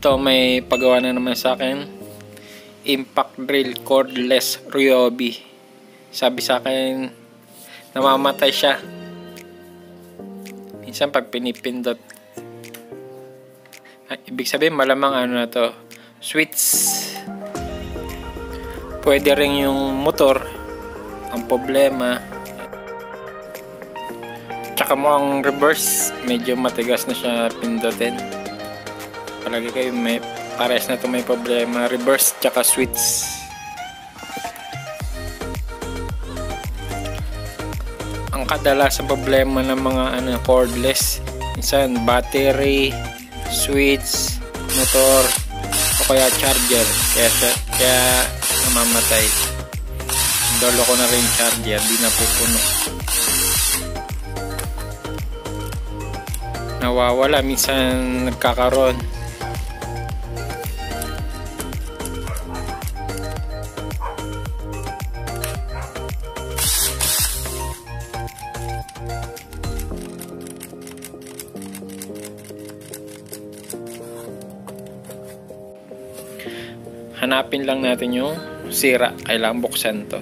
Ito, may pagawa na naman sa akin. Impact drill cordless RYOBI. Sabi sa akin, namamatay siya. Minsan pag pinipindot. Ibig sabihin malamang ano na to, switch. Pwede rin yung motor ang problema. Tsaka mo ang reverse, medyo matigas na siya pindutin. Palagi kayo may pares na to may problema, reverse tsaka switch. Ang kadalasang problema ng mga cordless, minsan battery, switch, motor, o kaya charger. Kaya namamatay. Dolo ko na rin charger, di na pupuno. Nawawala, minsan nagkakaroon. Hanapin lang natin yung sira. Kailangan buksan to.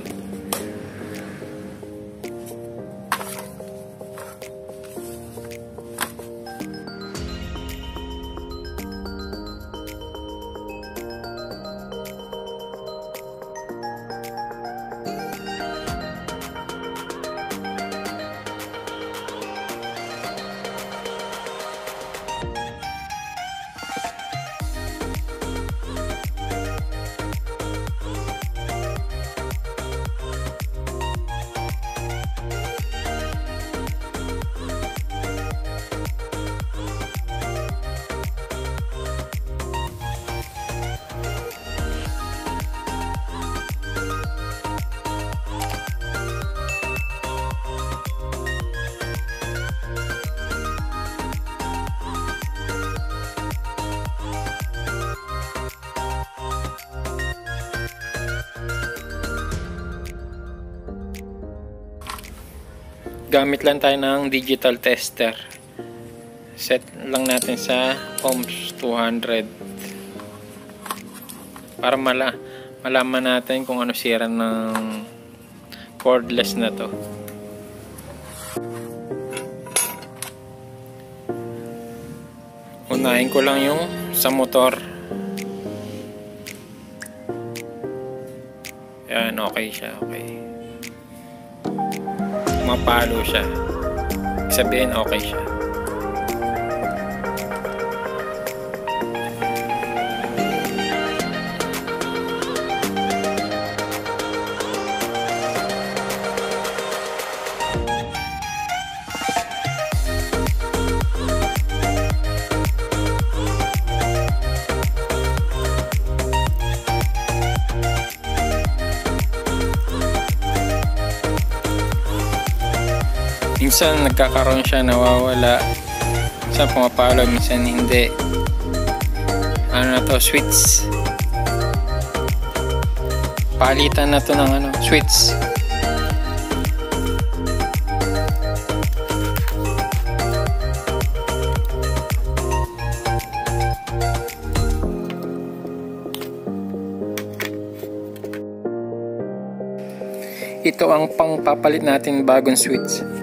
Gamit lang tayo ng digital tester. Set lang natin sa ohms 200 para malaman natin kung ano sira ng cordless na to. Unahin ko lang yung sa motor. Yan, okay siya, okay. Mapalo siya. Sabihin okay siya. Minsan nagkakaroon siya, nawawala. Minsan pumapalo, minsan hindi. Ano na to, switch. Palitan na to ng switch. Ito ang pangpapalit natin bagong switch.